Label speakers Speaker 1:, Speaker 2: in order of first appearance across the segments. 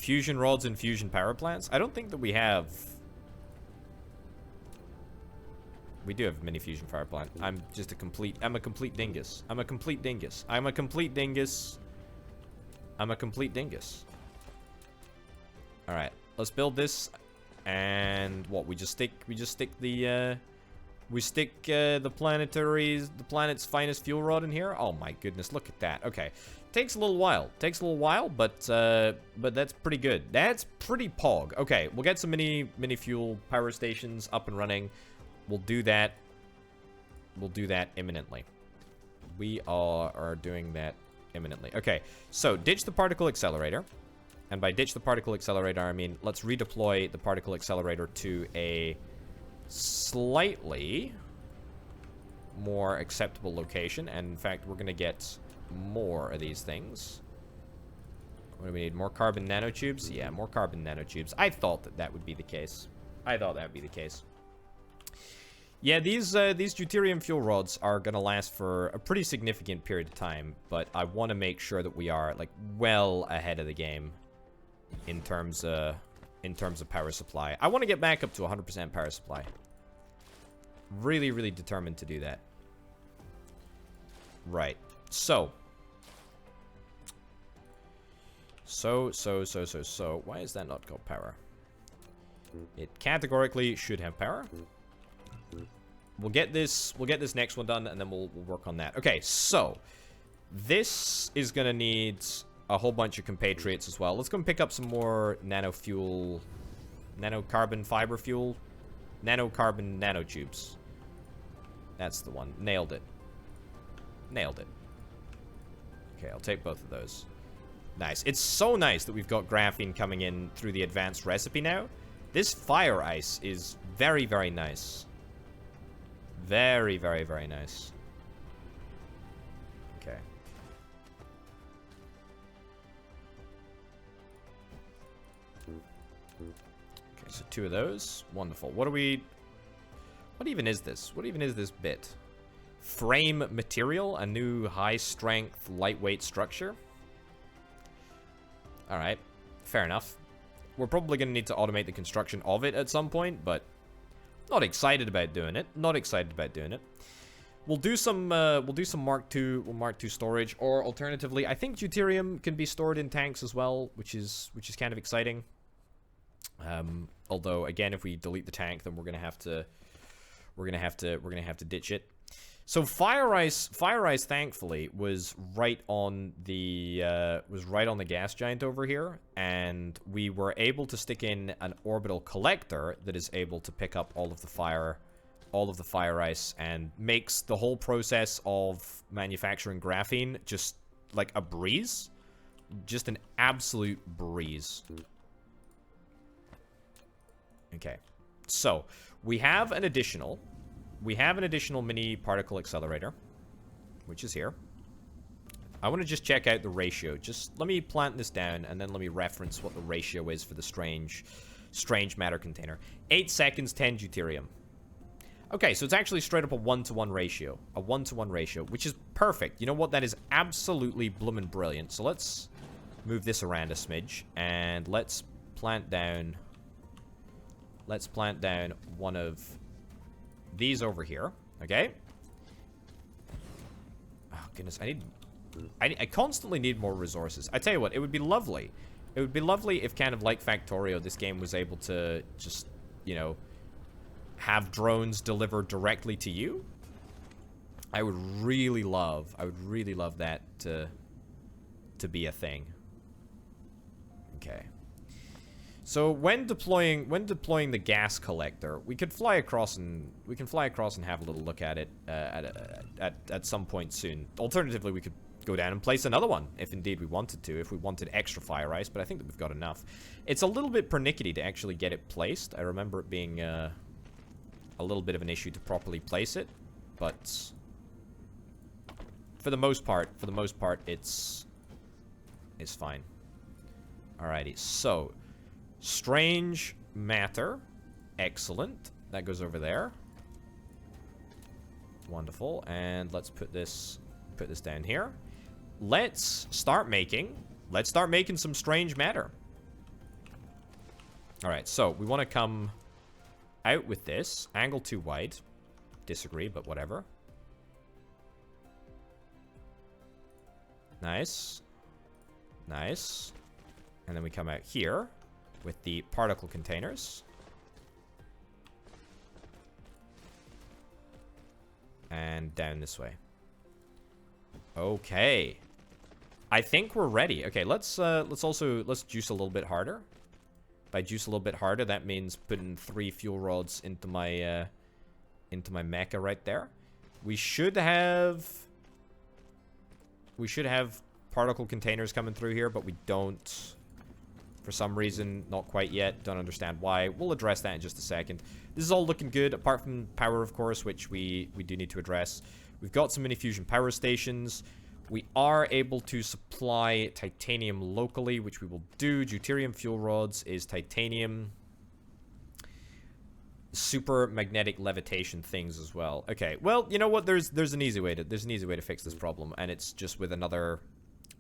Speaker 1: Fusion rods and fusion power plants? I don't think that we have... We do have a mini fusion power plant. I'm a complete dingus. I'm a complete dingus. I'm a complete dingus. I'm a complete dingus. Alright, let's build this. And what, we stick the planet's finest fuel rod in here. Oh my goodness, look at that. Okay, takes a little while. But that's pretty good. That's pretty pog. Okay, we'll get some mini fuel power stations up and running. We'll do that. We'll do that imminently. We are doing that imminently. Okay, so ditch the particle accelerator. And by ditch the particle accelerator, I mean let's redeploy the particle accelerator to a slightly more acceptable location. And in fact, we're going to get more of these things. What do we need? More carbon nanotubes? Yeah, more carbon nanotubes. I thought that would be the case. Yeah, these deuterium fuel rods are going to last for a pretty significant period of time, but I want to make sure that we are, like, well ahead of the game in terms of power supply. I want to get back up to 100% power supply. Really, really determined to do that. Right. So, why is that not called power? It categorically should have power. We'll get this next one done, and then we'll work on that. Okay, so this is gonna need a whole bunch of compatriots as well. Let's go and pick up some more nanocarbon fiber fuel, nanocarbon nanotubes. That's the one. Nailed it. Okay, I'll take both of those. Nice. It's so nice that we've got graphene coming in through the advanced recipe now. This fire ice is very, very nice. Very, very, very nice. Okay. Okay, so 2 of those. Wonderful. What even is this? What even is this bit? Frame material, a new high-strength, lightweight structure. Alright, fair enough. We're probably going to need to automate the construction of it at some point, but not excited about doing it. We'll do some Mark II storage, or alternatively, I think deuterium can be stored in tanks as well, which is kind of exciting. Although again, if we delete the tank, then we're gonna have to ditch it. So fire ice, thankfully, was right on the gas giant over here, and we were able to stick in an orbital collector that is able to pick up all of the fire ice, and makes the whole process of manufacturing graphene just like a breeze, just an absolute breeze. Okay, so we have an additional mini particle accelerator, which is here. I want to just check out the ratio. Just let me plant this down, and then let me reference what the ratio is for the strange matter container. 8 seconds, 10 deuterium. Okay, so it's actually straight up a 1-to-1 ratio. A 1-to-1 ratio, which is perfect. You know what? That is absolutely bloomin' brilliant. So let's move this around a smidge, and let's plant down one of these over here. Okay. Oh goodness, I constantly need more resources. I tell you what, it would be lovely. It would be lovely if, kind of like Factorio, this game was able to just, you know, have drones delivered directly to you. I would really love that to be a thing. Okay. So when deploying the gas collector, we could fly across and have a little look at it at some point soon. Alternatively, we could go down and place another one if indeed we wanted to, if we wanted extra fire ice, but I think that we've got enough. It's a little bit pernickety to actually get it placed. I remember it being a little bit of an issue to properly place it, but for the most part, it's fine. Alrighty, so strange matter, excellent. That goes over there. Wonderful, and let's put this down here. Let's start making some strange matter. Alright, so we want to come out with this. Angle too wide. Disagree, but whatever. Nice. Nice. And then we come out here with the particle containers. And down this way. Okay. I think we're ready. Okay, let's juice a little bit harder. By juice a little bit harder, that means putting 3 fuel rods into my mecha right there. We should have particle containers coming through here, but we don't. For some reason, not quite yet. Don't understand why. We'll address that in just a second. This is all looking good, apart from power, of course, which we do need to address. We've got some mini-fusion power stations. We are able to supply titanium locally, which we will do. Deuterium fuel rods is titanium. Super magnetic levitation things as well. Okay, well, you know what? There's an easy way to fix this problem, and it's just with another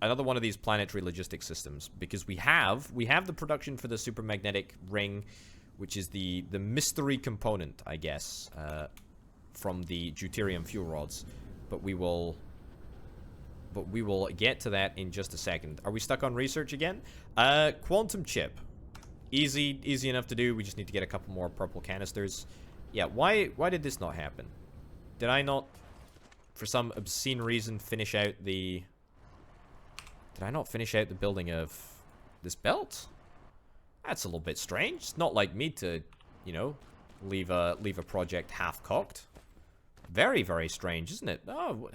Speaker 1: one of these planetary logistic systems, because we have the production for the super magnetic ring, which is the mystery component, I guess, from the deuterium fuel rods, but we will get to that in just a second. Are we stuck on research again? Quantum chip. Easy enough to do. We just need to get a couple more purple canisters. Yeah, why did this not happen? Did I not, for some obscene reason, finish out the... Did I not finish out the building of this belt? That's a little bit strange. It's not like me to, you know, leave a project half-cocked. Very, very strange, isn't it? Oh,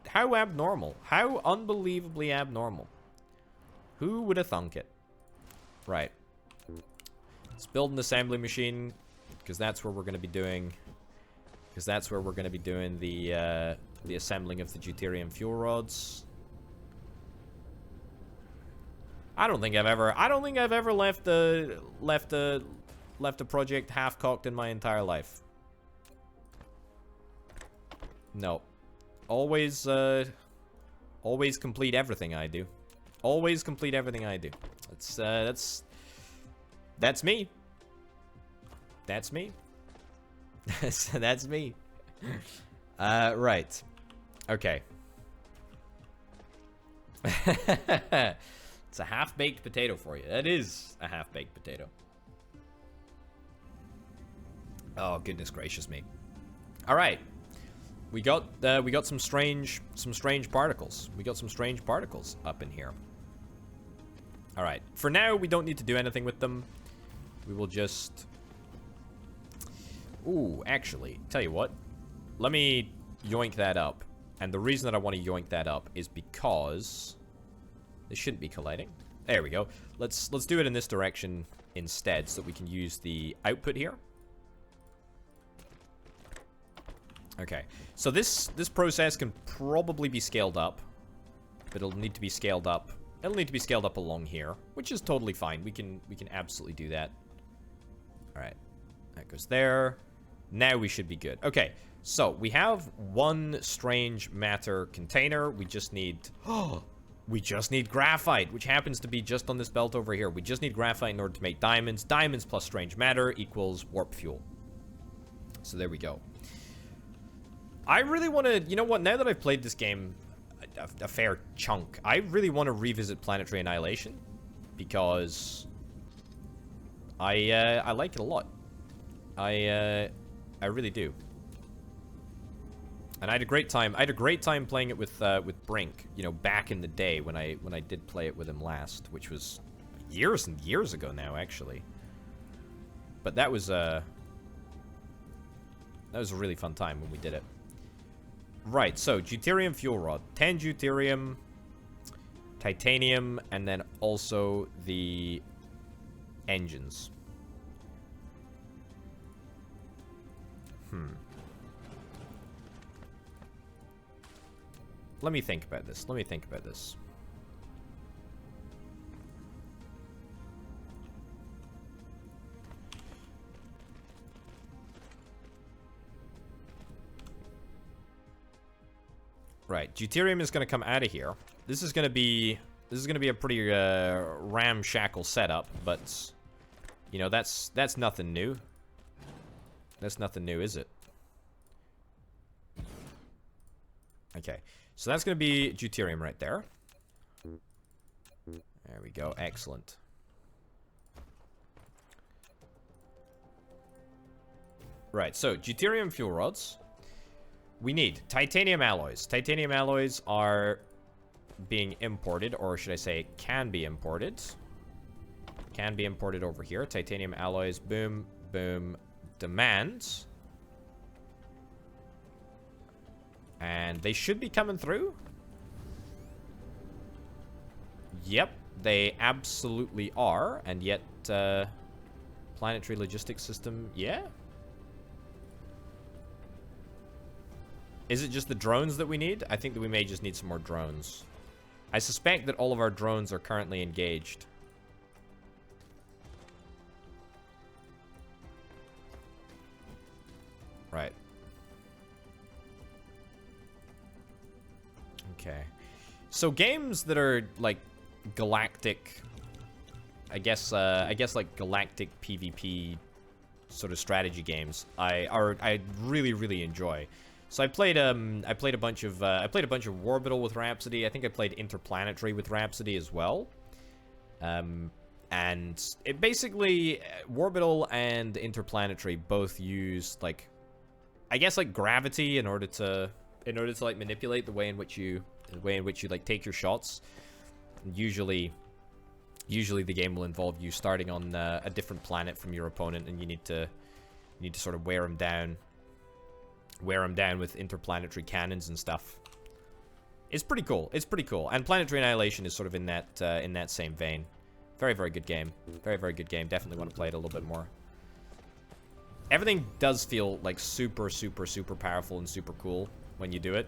Speaker 1: how abnormal. How unbelievably abnormal. Who would have thunk it? Right. Let's build an assembly machine, because that's where we're going to be doing... Because that's where we're going to be doing the assembling of the deuterium fuel rods. I don't think I've ever left a project half-cocked in my entire life. No. Always complete everything I do. Always complete everything I do. That's me. That's me. That's me. Right. Okay. It's a half-baked potato for you. That is a half-baked potato. Oh, goodness gracious me. All right. We got some strange particles. We got some strange particles up in here. All right. For now, we don't need to do anything with them. We will just... Ooh, actually, tell you what. Let me yoink that up. And the reason that I want to yoink that up is because... This shouldn't be colliding. There we go. Let's do it in this direction instead, so that we can use the output here. Okay. So this process can probably be scaled up, but it'll need to be scaled up. It'll need to be scaled up along here, which is totally fine. We can absolutely do that. All right. That goes there. Now we should be good. Okay. So we have one strange matter container. We just need... Oh! We just need graphite, which happens to be just on this belt over here. We just need graphite in order to make diamonds. Diamonds plus strange matter equals warp fuel. So there we go. I really want to... You know what? Now that I've played this game a fair chunk, I really want to revisit Planetary Annihilation. Because... I like it a lot. I really do. And I had a great time. I had a great time playing it with Brink, you know, back in the day when I did play it with him last, which was years and years ago now, actually. But that was a really fun time when we did it. Right, so deuterium fuel rod, 10 deuterium, titanium, and then also the engines. Let me think about this. Right, deuterium is going to come out of here. This is going to be a pretty ramshackle setup, but You know, that's nothing new. That's nothing new, is it? Okay. So that's going to be deuterium right there. There we go. Excellent. Right, so deuterium fuel rods. We need titanium alloys. Titanium alloys are being imported, or should I say can be imported. Can be imported over here. Titanium alloys, boom, boom, demand. And they should be coming through. Yep, they absolutely are. And yet, planetary logistics system, yeah? Is it just the drones that we need? I think that we may just need some more drones. I suspect that all of our drones are currently engaged. Right. Okay. So games that are like galactic, I guess like galactic PvP sort of strategy games, I really enjoy. So I played a bunch of Orbital with Rhapsody. I think I played Interplanetary with Rhapsody as well. And it basically Orbital and Interplanetary both use like, I guess like gravity in order to like manipulate the way in which you like take your shots. Usually the game will involve you starting on a different planet from your opponent, and you need to sort of wear them down with interplanetary cannons and stuff. It's pretty cool. It's pretty cool. And Planetary Annihilation is sort of in that same vein. Very good game. Very good game. Definitely want to play it a little bit more. Everything does feel like super powerful and super cool when you do it.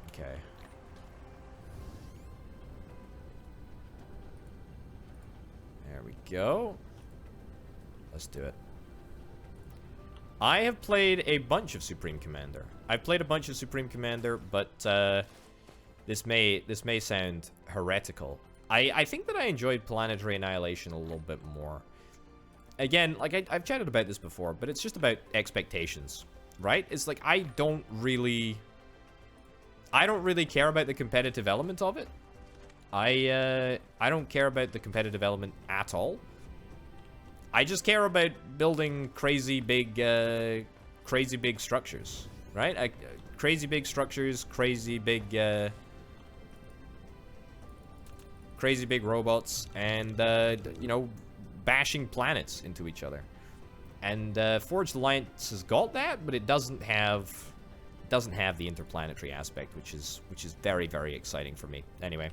Speaker 1: Okay. There we go. Let's do it. I have played a bunch of Supreme Commander. I've played a bunch of Supreme Commander, but this may sound heretical. I think that I enjoyed Planetary Annihilation a little bit more. Again, like I've chatted about this before, but it's just about expectations, right? It's like I don't really care about the competitive element of it. I don't care about the competitive element at all. I just care about building crazy big structures, right? Crazy big structures, crazy big robots, and you know, bashing planets into each other. And Forged Alliance has got that, but it doesn't have the interplanetary aspect, which is very exciting for me. Anyway,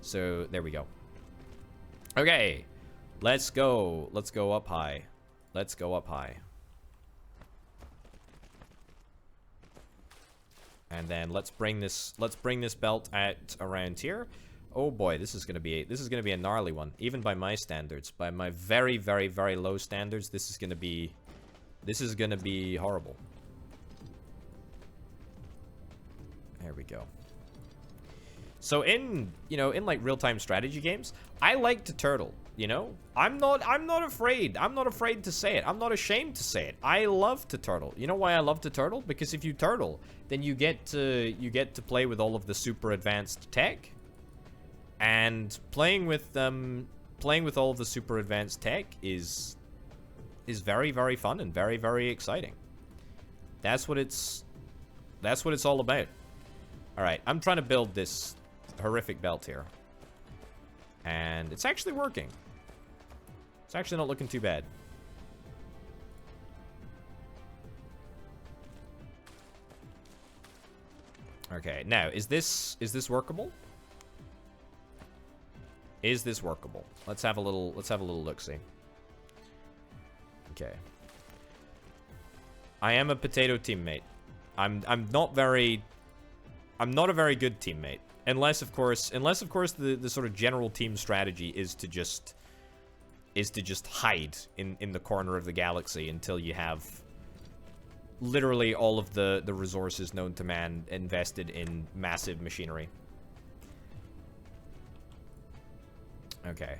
Speaker 1: so there we go. Okay. Let's go. Let's go up high. Let's go up high. And then let's bring this belt out around here. Oh boy, this is gonna be a gnarly one, even by my standards. By my very low standards, this is gonna be horrible. There we go. So in like real-time strategy games, I like to turtle. You know, I'm not afraid. I'm not afraid to say it. I'm not ashamed to say it. I love to turtle. You know why I love to turtle? Because if you turtle, then you get to play with all of the super advanced tech. And playing with all of the super advanced tech is very fun and very exciting. That's what it's all about. All right, I'm trying to build this horrific belt here. And it's actually working. It's actually not looking too bad. Okay, now is this workable? Is this workable? Let's have a little look-see. Okay. I am a potato teammate. I'm not a very good teammate. Unless of course the sort of general team strategy is to just hide in the corner of the galaxy until you have literally all of the resources known to man invested in massive machinery. Okay.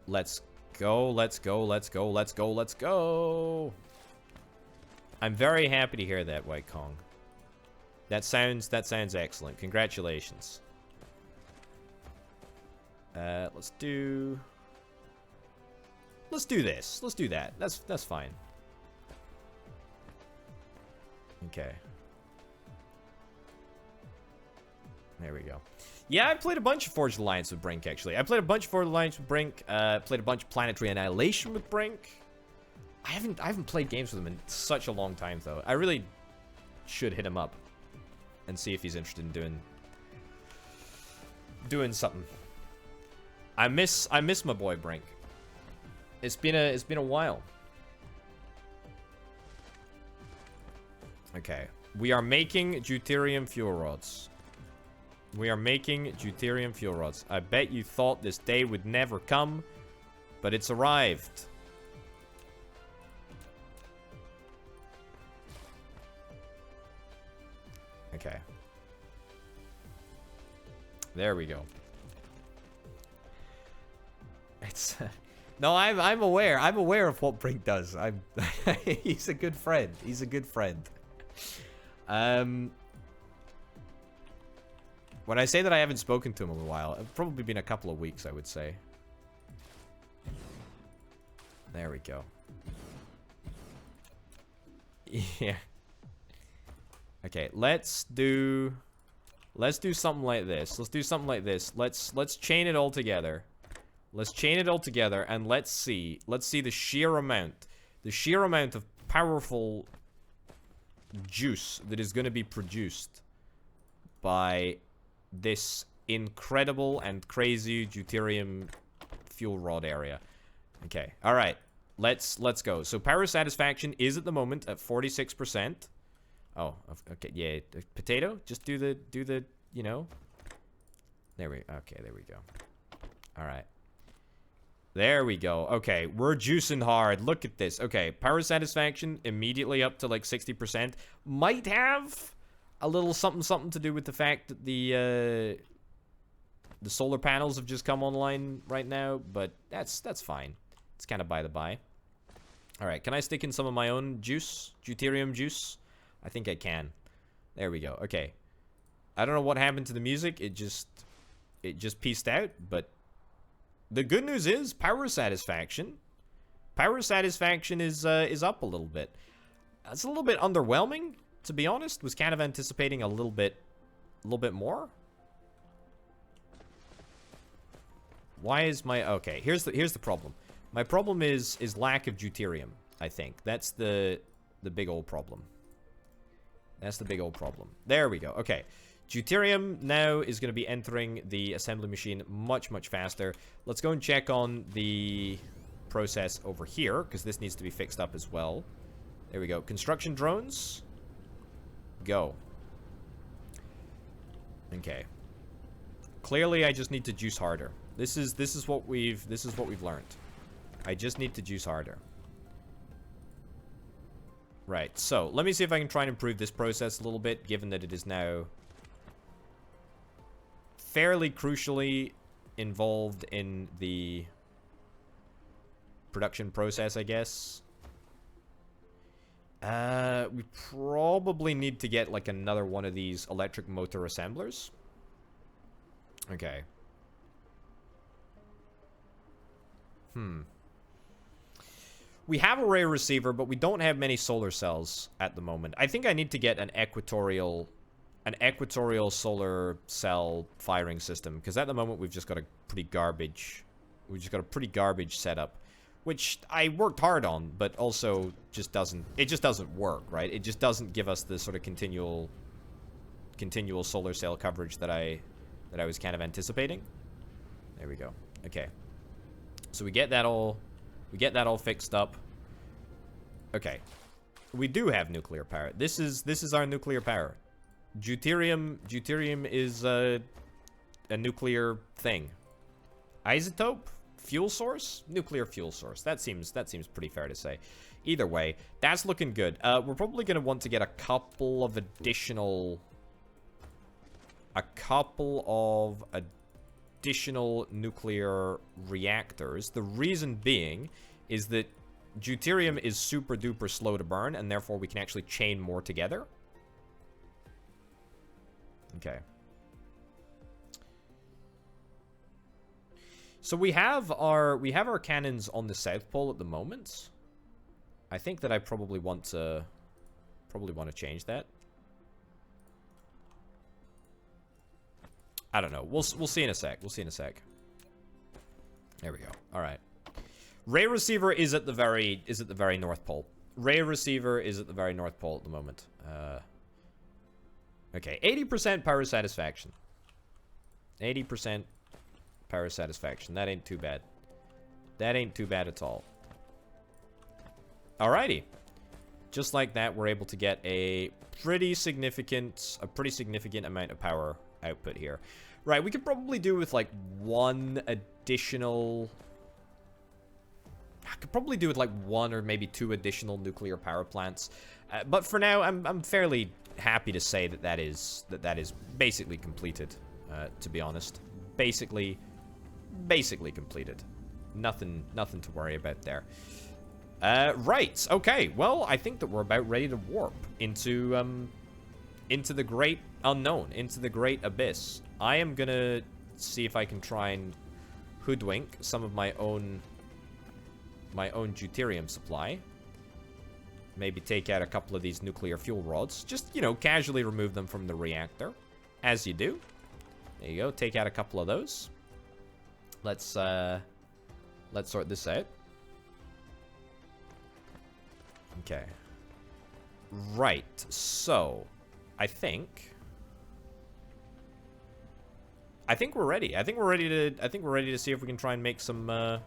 Speaker 1: Let's go, let's go, let's go, let's go, let's go. I'm very happy to hear that, White Kong. That sounds excellent. Congratulations. Let's do this. Let's do that. That's fine. Okay. There we go. Yeah, I played a bunch of Forged Alliance with Brink, actually. I played a bunch of Forged Alliance with Brink. Played a bunch of Planetary Annihilation with Brink. I haven't played games with him in such a long time, though. I really should hit him up and see if he's interested in doing something. I miss my boy Brink. It's been a while. Okay, we are making deuterium fuel rods. We are making deuterium fuel rods. I bet you thought this day would never come, but it's arrived. Okay. There we go. It's no, I'm aware. I'm aware of what Brink does. He's a good friend. He's a good friend. When I say that I haven't spoken to him in a while, it's probably been a couple of weeks, I would say. There we go. Yeah. Okay, let's do something like this. Let's do something like this. Let's chain it all together. Let's chain it all together and let's see the sheer amount of powerful juice that is going to be produced by this incredible and crazy deuterium fuel rod area. Okay, all right, let's go. So power satisfaction is at the moment at 46%. Oh, okay, yeah, potato. Just do the you know. There we go. All right. There we go. Okay, we're juicing hard. Look at this. Okay, power satisfaction immediately up to like 60%. Might have a little something to do with the fact that the solar panels have just come online right now, but that's fine. It's kind of by the by. All right, can I stick in some of my own juice, deuterium juice? I think I can. There we go. Okay. I don't know what happened to the music. It just peaced out, but the good news is power satisfaction. Power satisfaction is up a little bit. It's a little bit underwhelming, to be honest. Was kind of anticipating a little bit more. Why is my okay? Here's the problem. My problem is lack of deuterium. I think that's the big old problem. That's the big old problem. There we go. Okay. Deuterium now is going to be entering the assembly machine much faster. Let's go and check on the process over here, because this needs to be fixed up as well. There we go. Construction drones. Go. Okay. Clearly, I just need to juice harder. This is what we've learned. I just need to juice harder. Right, so let me see if I can try and improve this process a little bit, given that it is now fairly crucially involved in the production process, I guess. We probably need to get like another one of these electric motor assemblers. Okay. We have a ray receiver, but we don't have many solar cells at the moment. I think I need to get an equatorial solar cell firing system, because at the moment we've just got a pretty garbage setup, which I worked hard on, but also just doesn't work, right? It just doesn't give us the sort of continual solar cell coverage that I was kind of anticipating. There we go. Okay. So we get that all fixed up. Okay. We do have nuclear power. This is our nuclear power. Deuterium is a nuclear thing. Isotope? Fuel source? Nuclear fuel source. That seems pretty fair to say. Either way, that's looking good. We're probably going to want to get a couple of additional nuclear reactors. The reason being is that deuterium is super duper slow to burn, and therefore we can actually chain more together. Okay. So we have our cannons on the South Pole at the moment. I think that I probably want to change that. I don't know. We'll see in a sec. We'll see in a sec. There we go. All right. Ray receiver is at the very North Pole. Ray receiver is at the very North Pole at the moment. Okay, 80% power satisfaction. 80% power satisfaction. That ain't too bad. That ain't too bad at all. Alrighty. Just like that, we're able to get a pretty significant amount of power output here. Right, we could probably do with like one additional... I could probably do with like one or maybe two additional nuclear power plants. But for now, I'm fairly happy to say that that is basically completed, to be honest. Basically completed. Nothing to worry about there. Right, okay. Well, I think that we're about ready to warp into the great unknown, into the great abyss. I am gonna see if I can try and hoodwink some of my own deuterium supply. Maybe take out a couple of these nuclear fuel rods. Just, you know, casually remove them from the reactor, as you do. There you go. Take out a couple of those. Let's sort this out. Okay. Right. So, I think we're ready. I think we're ready to see if we can try and make some of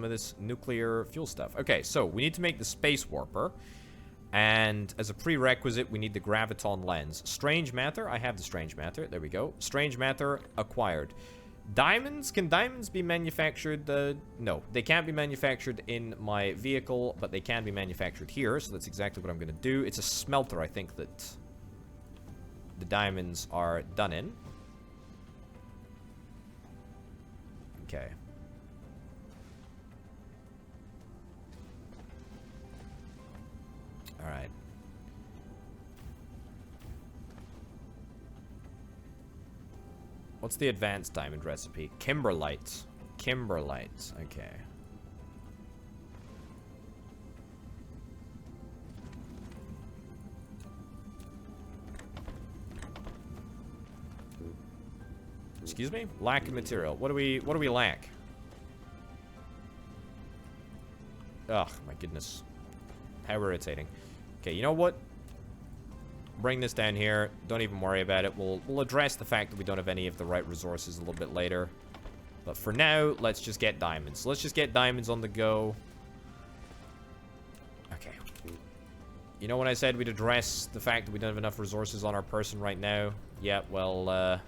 Speaker 1: this nuclear fuel stuff. Okay, so we need to make the space warper, and as a prerequisite, we need the graviton lens. Strange matter. I have the strange matter. There we go. Strange matter acquired. Diamonds. Can diamonds be manufactured? No, they can't be manufactured in my vehicle, but they can be manufactured here, so that's exactly what I'm going to do. It's a smelter, I think, that the diamonds are done in. Okay. All right. What's the advanced diamond recipe? Kimberlite. Kimberlite. Okay. Excuse me? Lack of material. What do we lack? Ugh, my goodness. How irritating. Okay, you know what? Bring this down here. Don't even worry about it. We'll address the fact that we don't have any of the right resources a little bit later. But for now, let's just get diamonds. Let's just get diamonds on the go. Okay. You know when I said we'd address the fact that we don't have enough resources on our person right now? Yeah, well,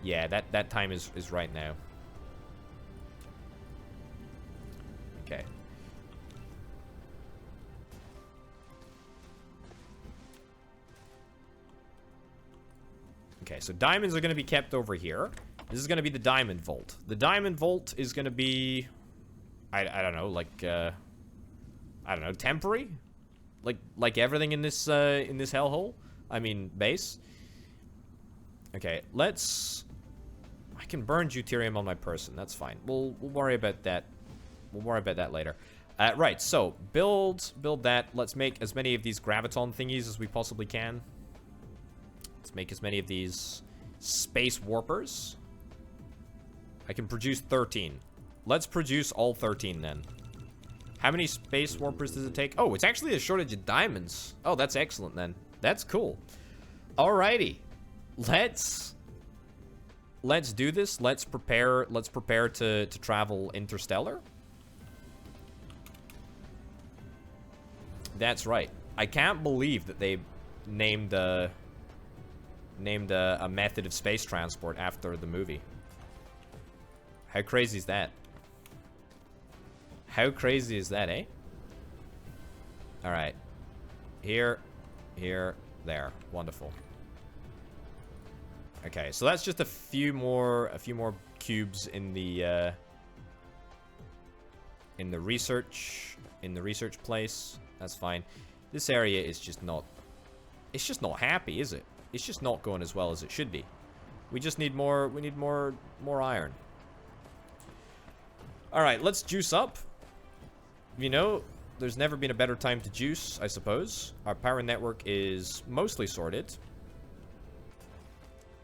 Speaker 1: yeah, that time is right now. Okay. Okay, so diamonds are going to be kept over here. This is going to be the diamond vault. The diamond vault is going to be, I don't know, like, I don't know, temporary? Like everything in this hellhole? I mean, base. Okay, I can burn deuterium on my person. That's fine. We'll worry about that. We'll worry about that later. Right, so, build that. Let's make as many of these graviton thingies as we possibly can. Let's make as many of these space warpers. I can produce 13. Let's produce all 13 then. How many space warpers does it take? Oh, it's actually a shortage of diamonds. Oh, that's excellent then. That's cool. Alrighty. Let's do this. Let's prepare to travel interstellar. That's right. I can't believe that they named a method of space transport after the movie. How crazy is that? How crazy is that, eh? Alright. Here, There. Wonderful. Okay, so that's just a few more cubes in the research place. That's fine. This area is just not, it's just not happy, is it? It's just not going as well as it should be. We just need more, we need more iron. All right, let's juice up. You know, there's never been a better time to juice, I suppose. Our power network is mostly sorted.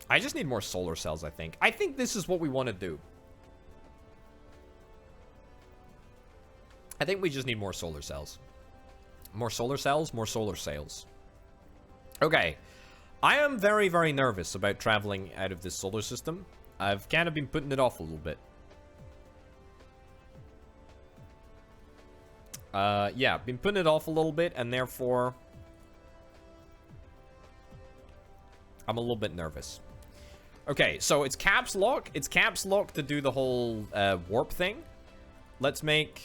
Speaker 1: I just need more solar cells, I think. I think this is what we want to do. I think we just need more solar cells. More solar cells, more solar sails. Okay. I am very, very nervous about traveling out of this solar system. I've kind of been putting it off a little bit. Yeah, been putting it off a little bit, and therefore I'm a little bit nervous. Okay, so it's caps lock. It's caps lock to do the whole warp thing. Let's make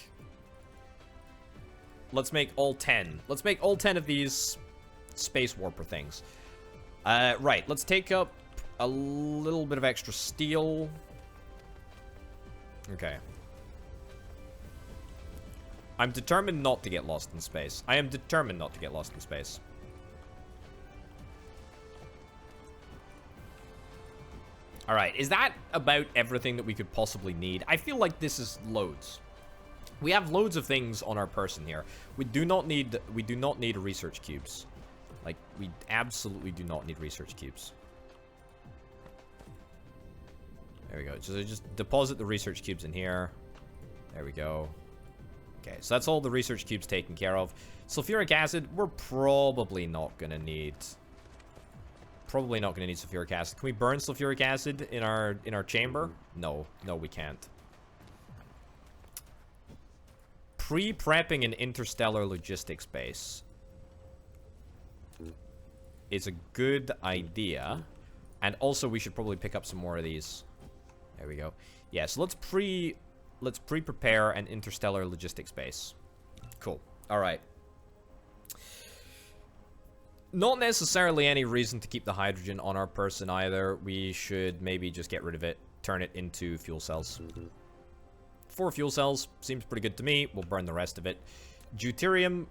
Speaker 1: all 10. Let's make all 10 of these space warper things. Right, let's take up a little bit of extra steel. Okay. I'm determined not to get lost in space. I am determined not to get lost in space. Alright, is that about everything that we could possibly need? I feel like this is loads. We have loads of things on our person here. We do not need research cubes. Like, we absolutely do not need research cubes. There we go. So just deposit the research cubes in here. There we go. Okay, so that's all the research cubes taken care of. Sulfuric acid, we're probably not gonna need. Probably not gonna need sulfuric acid. Can we burn sulfuric acid in our chamber? No, we can't. Pre-prepping an interstellar logistics base is a good idea, and also we should probably pick up some more of these. There we go. Yeah, so let's pre-prepare an interstellar logistics base. Cool. All right. Not necessarily any reason to keep the hydrogen on our person either. We should maybe just get rid of it, turn it into fuel cells. 4 fuel cells seems pretty good to me. We'll burn the rest of it. Deuterium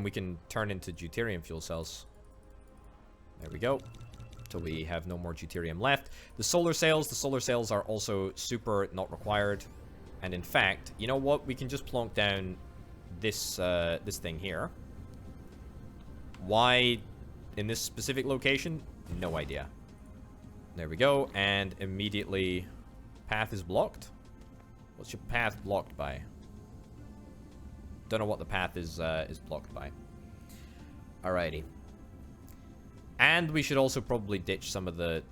Speaker 1: we can turn into deuterium fuel cells. There we go. Till we have no more deuterium left. The solar sails are also super not required. And in fact, you know what? We can just plonk down this this thing here. Why in this specific location? No idea. There we go. And immediately path is blocked. What's your path blocked by? Don't know what the path is blocked by. Alrighty. And we should also probably ditch some of the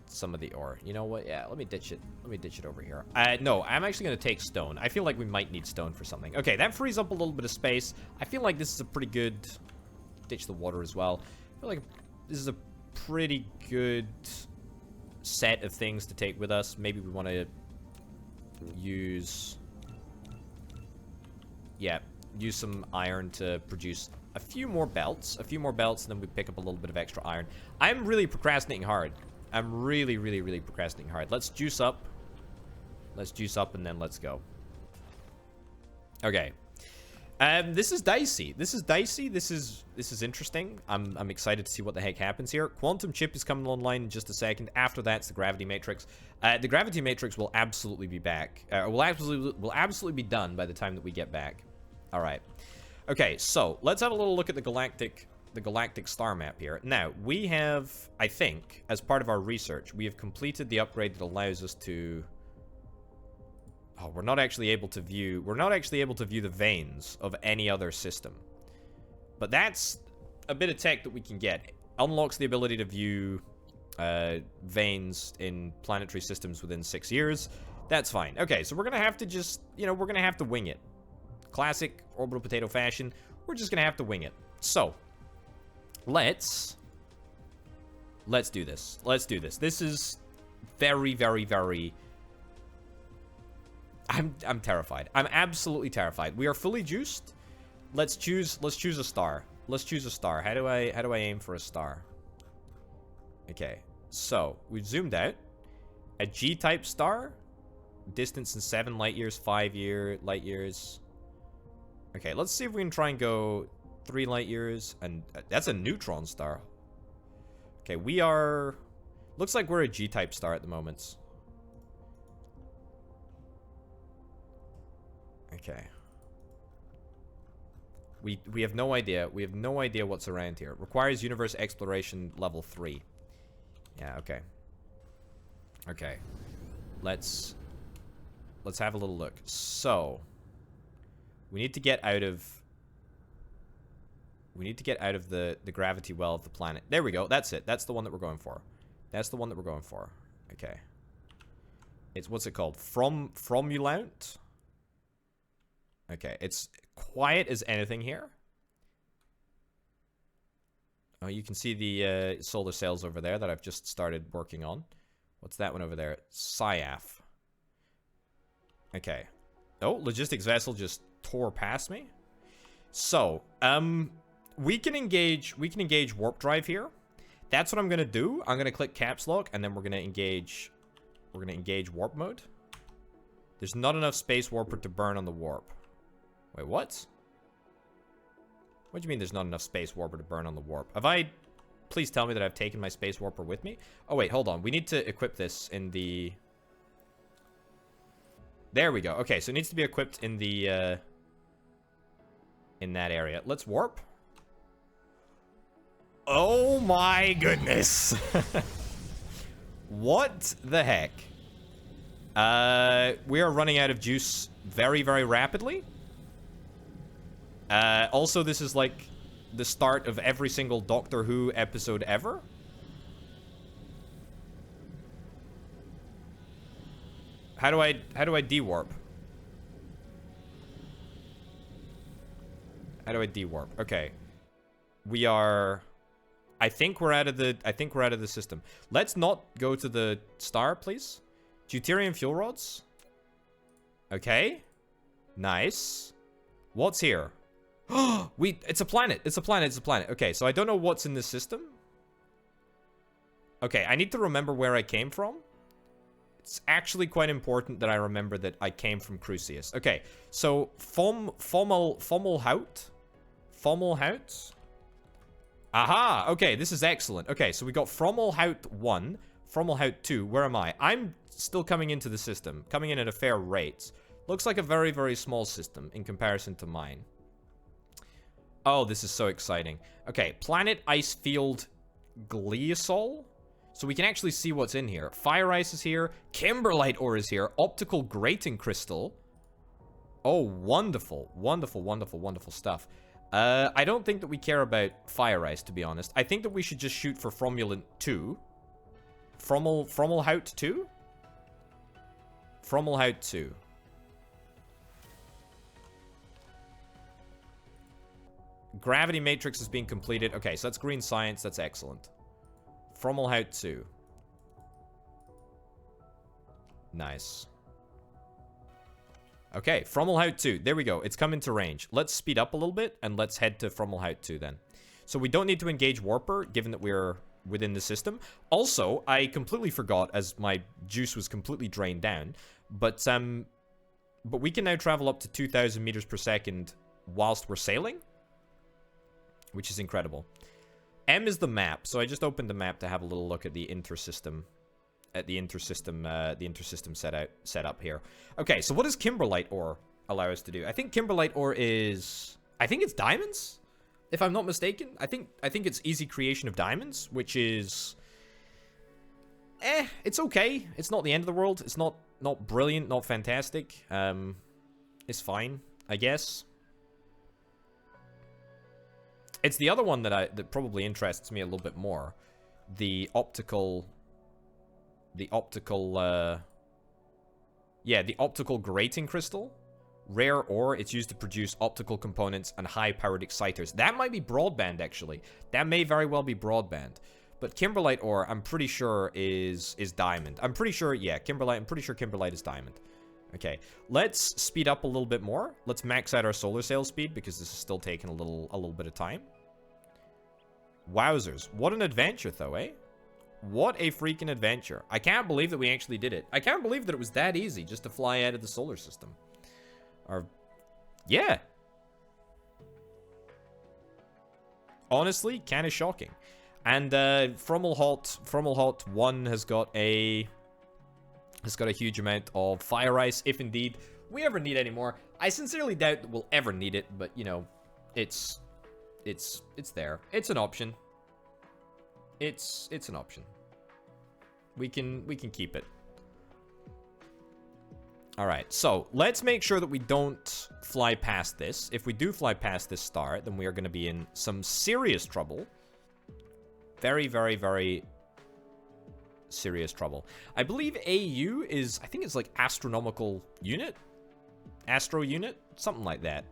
Speaker 1: ore. You know what? Yeah, let me ditch it. Let me ditch it over here. No, I'm actually going to take stone. I feel like we might need stone for something. Okay, that frees up a little bit of space. I feel like this is a pretty good... Ditch the water as well. I feel like this is a pretty good set of things to take with us. Maybe we want to use... Yeah, use some iron to produce a few more belts. A few more belts, and then we pick up a little bit of extra iron. I'm really procrastinating hard. I'm really procrastinating hard. Let's juice up. Let's juice up, and then let's go. Okay. This is dicey. This is dicey. This is interesting. I'm excited to see what the heck happens here. Quantum chip is coming online in just a second. After that, it's the gravity matrix. The gravity matrix will absolutely be back. Will absolutely be done by the time that we get back. All right. Okay, so let's have a little look at the galactic star map here. Now, we have, I think, as part of our research, we have completed the upgrade that allows us to... Oh, we're not actually able to view the veins of any other system. But that's a bit of tech that we can get. Unlocks the ability to view veins in planetary systems within 6 years. That's fine. Okay, so we're gonna have to just, you know, we're gonna have to wing it. Classic orbital potato fashion. We're just gonna have to wing it. So, let's do this. Let's do this. This is very... I'm terrified. I'm absolutely terrified. We are fully juiced. Let's choose a star. Let's choose a star. How do I aim for a star? Okay, so we've zoomed out. A G-type star. Distance in 7 light years, 5 light years. Okay, let's see if we can try and go 3 light years. And that's a neutron star. Okay, we are... Looks like we're a G-type star at the moment. Okay. We have no idea. We have no idea what's around here. Requires universe exploration level 3. Yeah, okay. Okay. Let's have a little look. So, we need to get out of the gravity well of the planet. There we go. That's it. That's the one that we're going for. That's the one that we're going for. Okay. It's, what's it called? Fromulaunt? Okay, it's quiet as anything here. Oh, you can see the solar sails over there that I've just started working on. What's that one over there? SciAF. Okay. Oh, logistics vessel just tore past me. So, we can engage warp drive here. That's what I'm gonna do. I'm gonna click caps lock, and then we're gonna engage warp mode. There's not enough space warper to burn on the warp. Wait, what? What do you mean there's not enough space warper to burn on the warp? Have I... Please tell me that I've taken my space warper with me. Oh, wait, hold on. We need to equip this in the... There we go. Okay, so it needs to be equipped in the... in that area. Let's warp. Oh my goodness. What the heck? We are running out of juice very, very rapidly. Also, this is like the start of every single Doctor Who episode ever. How do I de-warp? How do I de-warp? Okay. We are... I think we're out of the system. Let's not go to the star, please. Deuterium fuel rods. Okay. Nice. What's here? It's a planet. It's a planet. It's a planet. Okay, so I don't know what's in this system. Okay, I need to remember where I came from. It's actually quite important that I remember that I came from Crucius. Okay, so Fomalhaut. Aha! Okay, this is excellent. Okay, so we got Fomalhaut 1, Fomalhaut 2. Where am I? I'm still coming into the system. Coming in at a fair rate. Looks like a very, very small system in comparison to mine. Oh, this is so exciting. Okay, Planet Ice Field Gliosol. So we can actually see what's in here. Fire Ice is here. Kimberlite ore is here. Optical Grating Crystal. Oh, wonderful. Wonderful, wonderful, wonderful stuff. I don't think that we care about Fire Ice, to be honest. I think that we should just shoot for Fromulant 2. Fomalhaut 2? Fomalhaut 2. Gravity matrix is being completed. Okay, so that's green science. That's excellent. Fomalhaut 2. Nice. Okay, Fomalhaut 2. There we go. It's come into range. Let's speed up a little bit, and let's head to Fomalhaut 2 then. So we don't need to engage Warper, given that we're within the system. Also, I completely forgot, as my juice was completely drained down, but we can now travel up to 2,000 meters per second whilst we're sailing, which is incredible. M is the map, so I just opened the map to have a little look at the intersystem. The intersystem setup here. Okay, so what does Kimberlite ore allow us to do? I think Kimberlite ore is... I think it's diamonds, if I'm not mistaken. I think it's easy creation of diamonds, which is... it's okay. It's not the end of the world. It's not brilliant, not fantastic. It's fine, I guess. It's the other one that probably interests me a little bit more. The optical grating crystal. Rare ore. It's used to produce optical components and high-powered exciters. That might be broadband, actually. That may very well be broadband. But Kimberlite ore, I'm pretty sure is diamond. I'm pretty sure, yeah, I'm pretty sure Kimberlite is diamond. Okay, let's speed up a little bit more. Let's max out our solar sail speed, because this is still taking a little bit of time. Wowzers. What an adventure, though, eh? What a freaking adventure. I can't believe that we actually did it. I can't believe that it was that easy just to fly out of the solar system. Or, yeah. Honestly, kind of shocking. And Frumelhalt 1 has got a huge amount of fire ice, if indeed we ever need any more. I sincerely doubt that we'll ever need it, but you know, it's there. It's an option. It's an option. We can keep it. All right, so let's make sure that we don't fly past this. If we do fly past this star, then we are going to be in some serious trouble. Very, very, very serious trouble. I believe AU is, I think it's like astronomical unit? Astro unit? Something like that.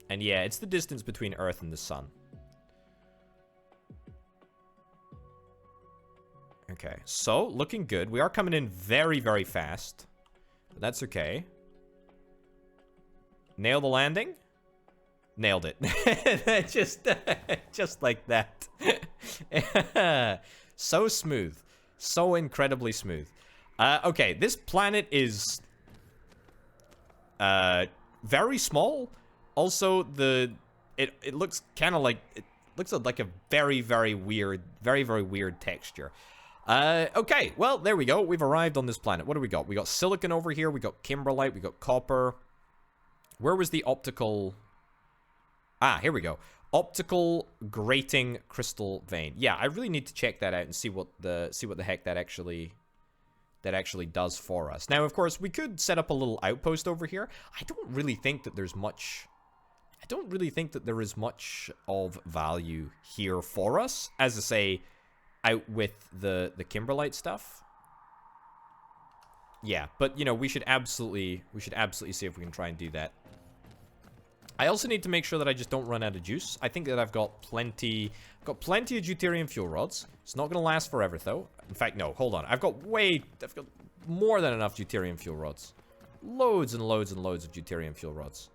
Speaker 1: And yeah, it's the distance between Earth and the Sun. Okay, so looking good. We are coming in very, very fast. But that's okay. Nail the landing? Nailed it. just like that. So smooth. So incredibly smooth. Okay, this planet is very small. Also, it looks kind of like, it looks like a very, very weird texture. Okay, well, there we go. We've arrived on this planet. What do we got? We got silicon over here. We got kimberlite. We got copper. Where was the optical? Ah, here we go. Optical grating crystal vein. Yeah, I really need to check that out and see what the heck that actually does for us. Now, of course, we could set up a little outpost over here. I don't really think that there's much. I don't really think that there is much of value here for us, as I say, out with the kimberlite stuff. Yeah, but you know, we should absolutely see if we can try and do that. I also need to make sure that I just don't run out of juice. I think that I've got plenty of deuterium fuel rods. It's not going to last forever though. In fact, no, hold on. I've got more than enough deuterium fuel rods. Loads and loads and loads of deuterium fuel rods.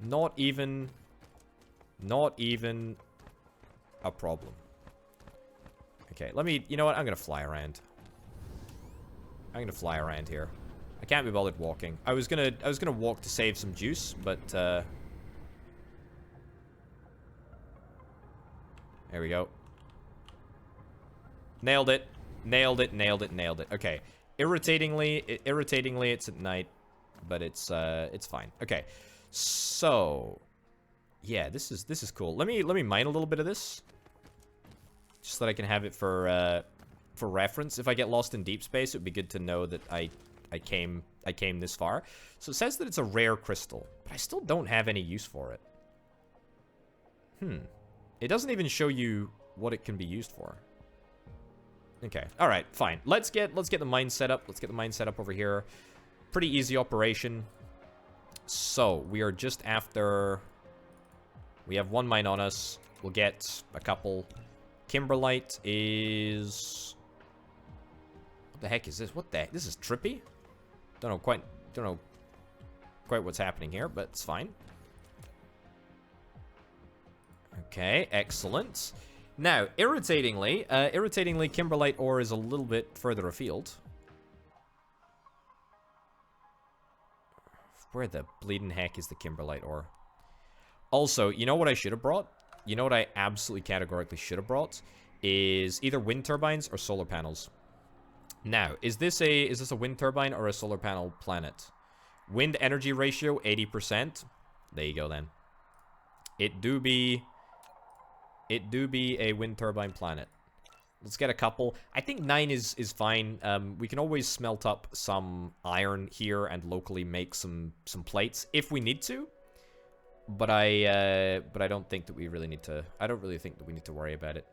Speaker 1: Not even a problem. Okay, let me, you know what? I'm going to fly around. I'm going to fly around here. I can't be bothered walking. I was going to walk to save some juice, but there we go. Nailed it. Nailed it, nailed it, nailed it. Okay. Irritatingly, it's at night, but it's fine. Okay. So, yeah, this is cool. Let me mine a little bit of this, just so that I can have it for reference. If I get lost in deep space, it would be good to know that I came this far. So it says that it's a rare crystal, but I still don't have any use for it. It doesn't even show you what it can be used for. Okay. All right, fine. Let's get the mine set up. Let's get the mine set up over here. Pretty easy operation. So, we are just after... We have one mine on us. We'll get a couple. Kimberlite is... What the heck is this? What the heck? This is trippy? Don't know quite what's happening here, but it's fine. Okay, excellent. Now, irritatingly, kimberlite ore is a little bit further afield. Where the bleeding heck is the kimberlite ore? Also, you know what I should have brought? You know what I absolutely categorically should have brought? Is either wind turbines or solar panels. Now, is this a wind turbine or a solar panel planet? Wind energy ratio 80%. There you go then. It do be a wind turbine planet. Let's get a couple. I think 9 is fine. We can always smelt up some iron here and locally make some plates if we need to. But I don't think that we really need to. I don't really think that we need to worry about it.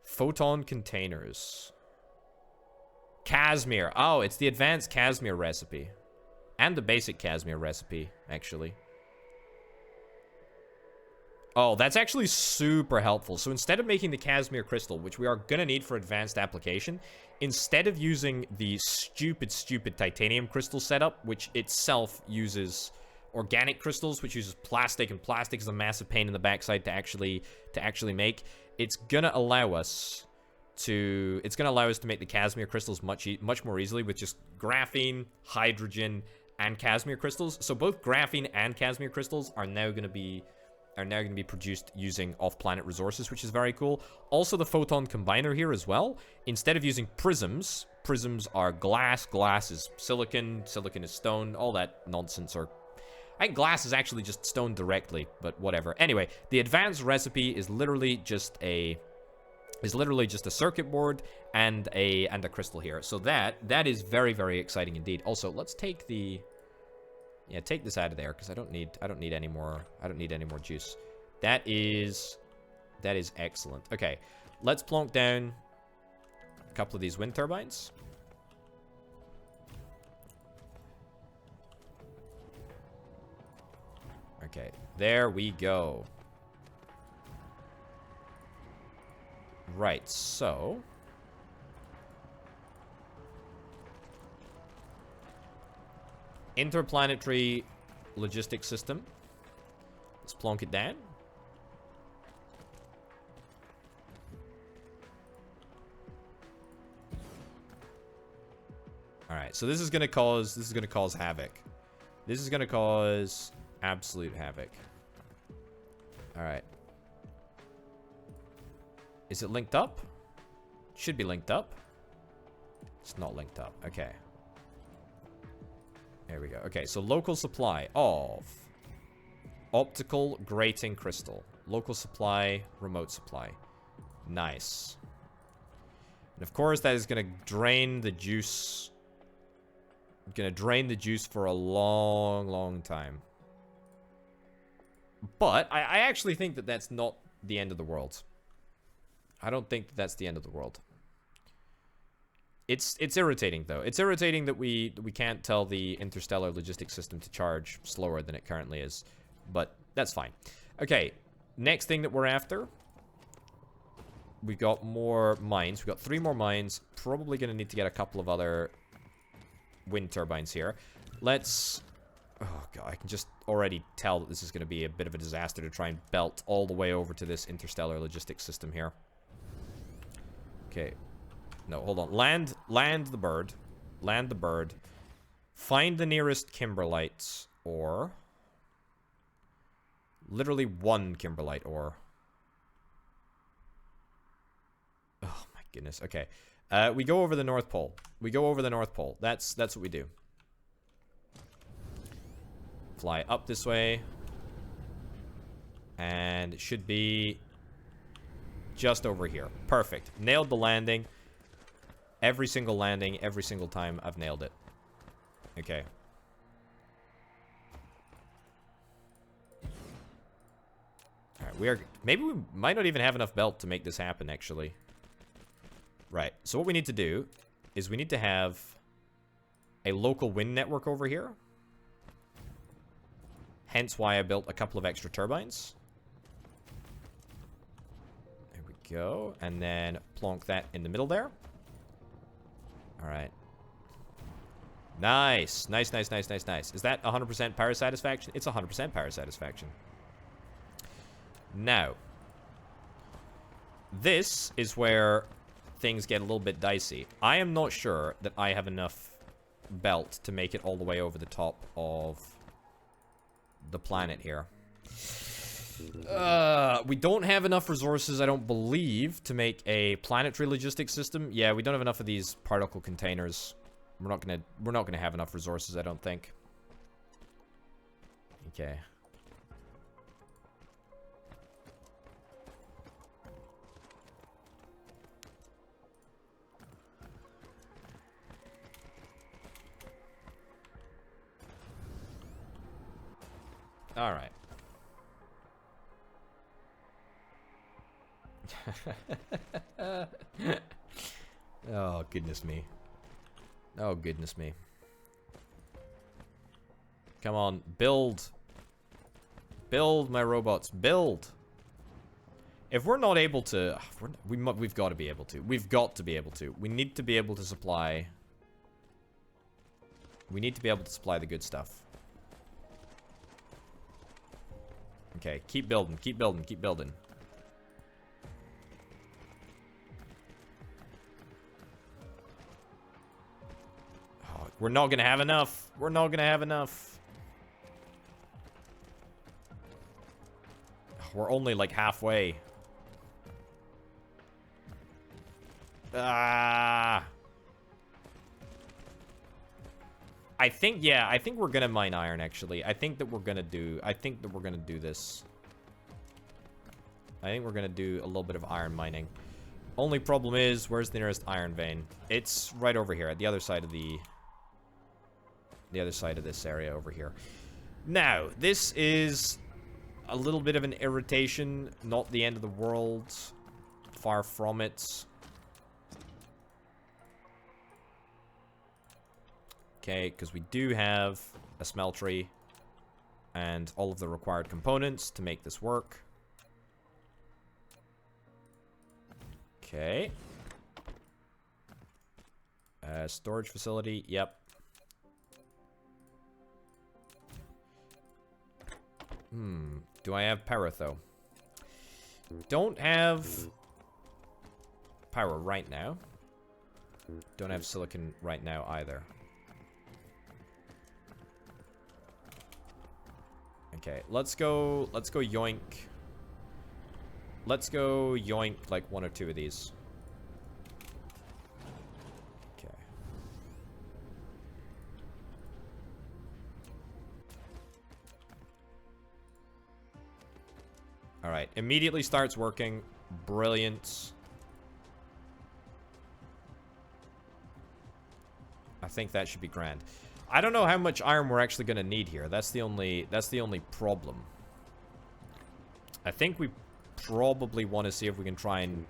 Speaker 1: Photon containers. Casimir. Oh, it's the advanced Casimir recipe. And the basic Casimir recipe, actually. Oh, that's actually super helpful. So instead of making the Casimir crystal, which we are going to need for advanced application, instead of using the stupid titanium crystal setup, which itself uses organic crystals, which uses plastic, and plastic is a massive pain in the backside to actually make, it's going to allow us It's going to allow us to make the Casimir crystals much more easily with just graphene, hydrogen, and Casimir crystals. So both graphene and Casimir crystals are now going to be produced using off-planet resources, which is very cool. Also, the photon combiner here as well. Instead of using prisms are glass, glass is silicon, silicon is stone, all that nonsense. Or I think glass is actually just stone directly, but whatever. Anyway, the advanced recipe is literally just a circuit board and a crystal here. So that is very, very exciting indeed. Also, let's take take this out of there because I don't need any more juice. That is excellent. Okay, let's plonk down a couple of these wind turbines. Okay, there we go. Right, so interplanetary logistics system. Let's plonk it down. All right, so this is gonna cause havoc. This is gonna cause absolute havoc. All right. Is it linked up? Should be linked up. It's not linked up. Okay. There we go. Okay, so local supply of optical grating crystal. Local supply, remote supply. Nice. And of course, that is going to drain the juice. Going to drain the juice for a long, long time. But I actually think that that's not the end of the world. I don't think that that's the end of the world. It's irritating, though. It's irritating that we can't tell the interstellar logistics system to charge slower than it currently is. But that's fine. Okay, next thing that we're after. We got more mines. We got 3 more mines. Probably going to need to get a couple of other wind turbines here. Let's... Oh, God, I can just already tell that this is going to be a bit of a disaster to try and belt all the way over to this interstellar logistics system here. Okay. No, hold on. Land the bird. Land the bird. Find the nearest kimberlite ore. Literally 1 kimberlite ore. Oh, my goodness. Okay. We go over the North Pole. We go over the North Pole. That's what we do. Fly up this way. And it should be just over here. Perfect. Nailed the landing. Every single landing, every single time I've nailed it. Okay. Alright, maybe we might not even have enough belt to make this happen, actually. Right, so what we need to do is we need to have a local wind network over here. Hence why I built a couple of extra turbines. There we go. And then plonk that in the middle there. Alright. Nice. Nice, nice, nice, nice, nice. Is that 100% power satisfaction? It's 100% power satisfaction. Now, this is where things get a little bit dicey. I am not sure that I have enough belt to make it all the way over the top of the planet here. We don't have enough resources, I don't believe, to make a planetary logistics system. Yeah, we don't have enough of these particle containers. We're not gonna have enough resources, I don't think. Okay. All right. Oh, goodness me. Oh, goodness me. Come on, build. Build, my robots, build. If we're not able to... We've got to be able to. We've got to be able to. We need to be able to supply... We need to be able to supply the good stuff. Okay, keep building, keep building, keep building. We're not gonna have enough. We're not gonna have enough. We're only like halfway. Ah. I think, yeah, I think we're gonna mine iron, actually. I think that we're gonna do this. I think we're gonna do a little bit of iron mining. Only problem is, where's the nearest iron vein? It's right over here, at the other side of this area over here. Now, this is a little bit of an irritation, not the end of the world. Far from it. Okay, because we do have a smeltery and all of the required components to make this work. Okay. Storage facility, yep. Do I have power, though? Don't have power right now. Don't have silicon right now, either. Okay, let's go yoink. Let's go yoink like one or two of these. Okay. Alright, immediately starts working. Brilliant. I think that should be grand. I don't know how much iron we're actually going to need here. That's the only problem. I think we probably want to see if we can try and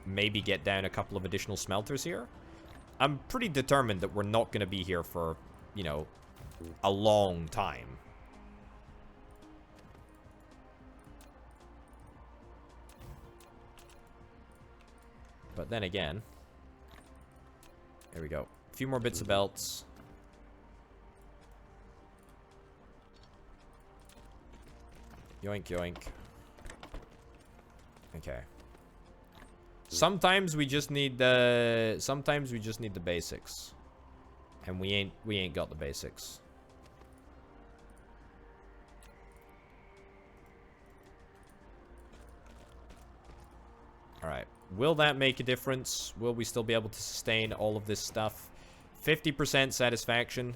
Speaker 1: maybe get down a couple of additional smelters here. I'm pretty determined that we're not going to be here for, you know, a long time. But then again, there we go. A few more bits of belts. Yoink, yoink. Okay. Sometimes we just need the basics. And we ain't got the basics. Alright. Will that make a difference? Will we still be able to sustain all of this stuff? 50% satisfaction.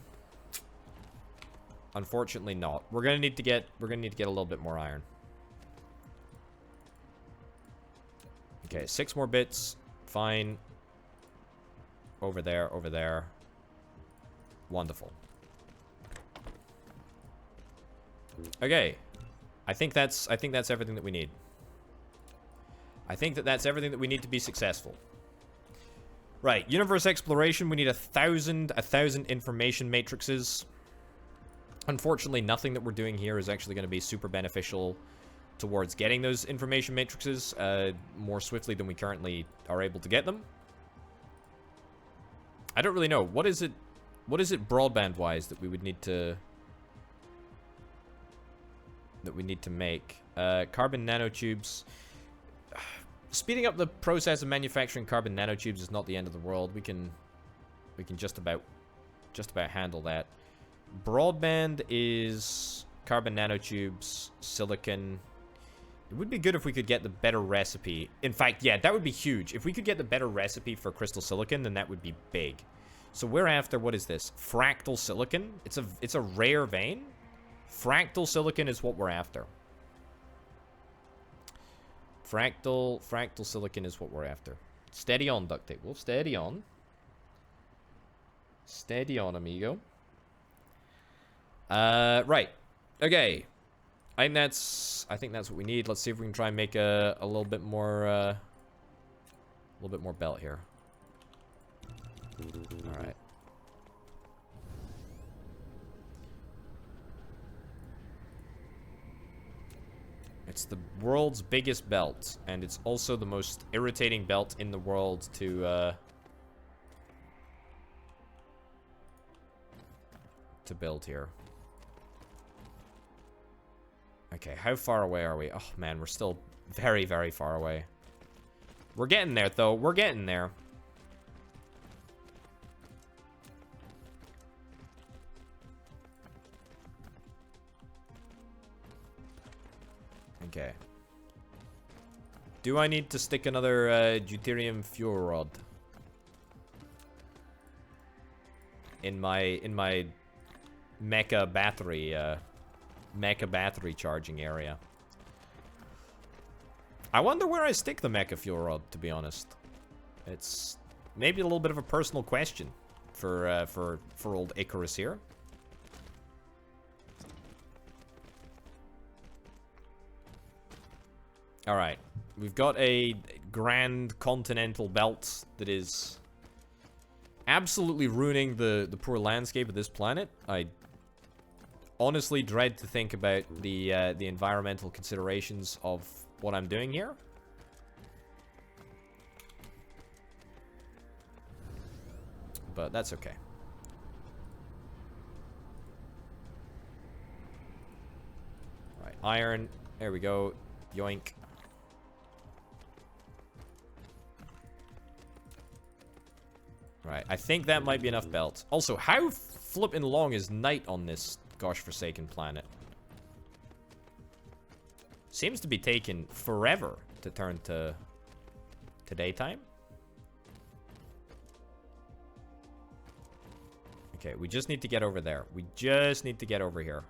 Speaker 1: Unfortunately not. We're gonna need to get a little bit more iron. Okay, 6 more bits. Fine. Over there, over there. Wonderful. Okay. I think that's everything that we need. I think that's everything that we need to be successful. Right, universe exploration, we need 1,000 information matrices. Unfortunately, nothing that we're doing here is actually going to be super beneficial towards getting those information matrices more swiftly than we currently are able to get them. I don't really know. What is it broadband-wise that we would need to make? Carbon nanotubes. Speeding up the process of manufacturing carbon nanotubes is not the end of the world. We can just about handle that. Broadband is carbon nanotubes, silicon. It would be good if we could get the better recipe. In fact, yeah, that would be huge. If we could get the better recipe for crystal silicon, then that would be big. So we're after, what is this? Fractal silicon? It's a rare vein? Fractal silicon is what we're after. Fractal silicon is what we're after. Steady on, Duct Tape Wolf. Steady on. Steady on, amigo. Right. Okay. I think that's what we need. Let's see if we can try and make a little bit more belt here. All right. It's the world's biggest belt, and it's also the most irritating belt in the world to build here. Okay, how far away are we? Oh, man, we're still very, very far away. We're getting there, though. We're getting there. Okay. Do I need to stick another deuterium fuel rod in my mecha battery charging area? I wonder where I stick the mecha fuel rod, to be honest. It's maybe a little bit of a personal question for old Icarus here. All right, we've got a grand continental belt that is absolutely ruining the poor landscape of this planet. I honestly dread to think about the environmental considerations of what I'm doing here. But that's okay. All right, iron. There we go. Yoink. Right, I think that might be enough belts. Also, how flippin' long is night on this gosh forsaken planet? Seems to be taking forever to turn to daytime. Okay, we just need to get over there. We just need to get over here.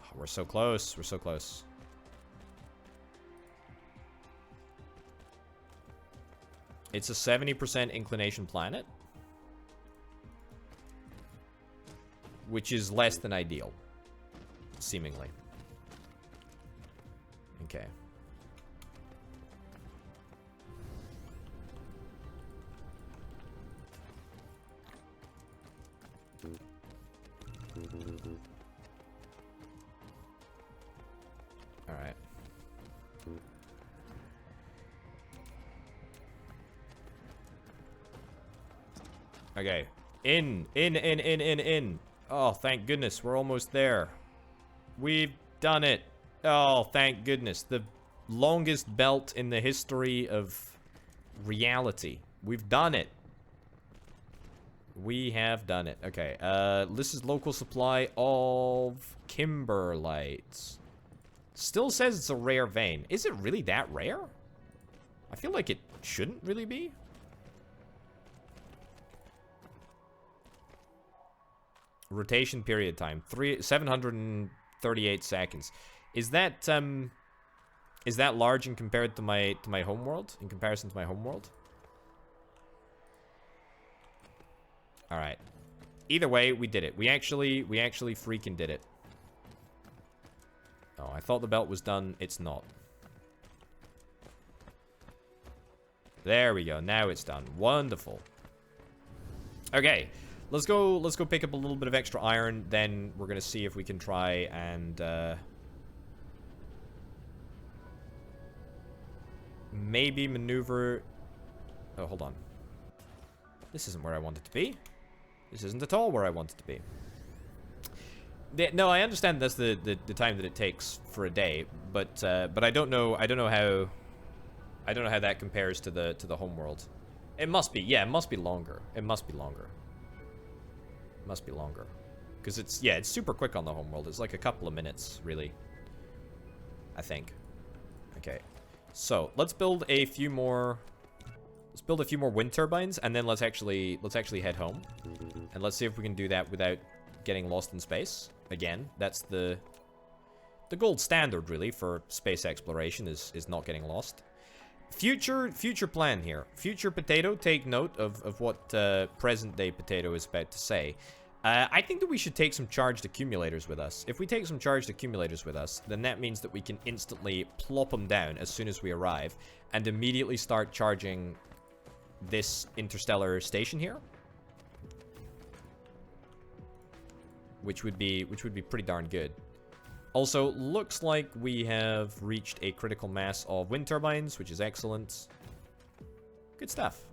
Speaker 1: Oh, we're so close. We're so close. It's a 70% inclination planet, which is less than ideal, seemingly. Okay. All right. Okay. In. Oh, thank goodness. We're almost there. We've done it. Oh, thank goodness. The longest belt in the history of reality. We've done it. We have done it. Okay. This is local supply of kimberlites. Still says it's a rare vein. Is it really that rare? I feel like it shouldn't really be. Rotation period time 738 seconds. Is that large in compared to my homeworld? In comparison to my homeworld? All right. Either way, we did it. We actually freaking did it. Oh, I thought the belt was done. It's not. There we go. Now it's done. Wonderful. Okay. Let's go pick up a little bit of extra iron, then we're gonna see if we can try and maybe maneuver. Oh, hold on. This isn't where I want it to be. This isn't at all where I want it to be. No, I understand that's the time that it takes for a day, but I don't know how that compares to the homeworld. It must be, yeah, it must be longer. It must be longer. Must be longer, because it's super quick on the homeworld. It's like a couple of minutes, really, I think. Okay, so let's build a few more wind turbines, and then let's actually head home, and let's see if we can do that without getting lost in space again. That's the gold standard, really, for space exploration is not getting lost. Future plan here. Future Potato, take note of what present day Potato is about to say. I think that we should take some charged accumulators with us. If we take some charged accumulators with us, then that means that we can instantly plop them down as soon as we arrive and immediately start charging this interstellar station here, which would be pretty darn good. Also, looks like we have reached a critical mass of wind turbines, which is excellent. Good stuff.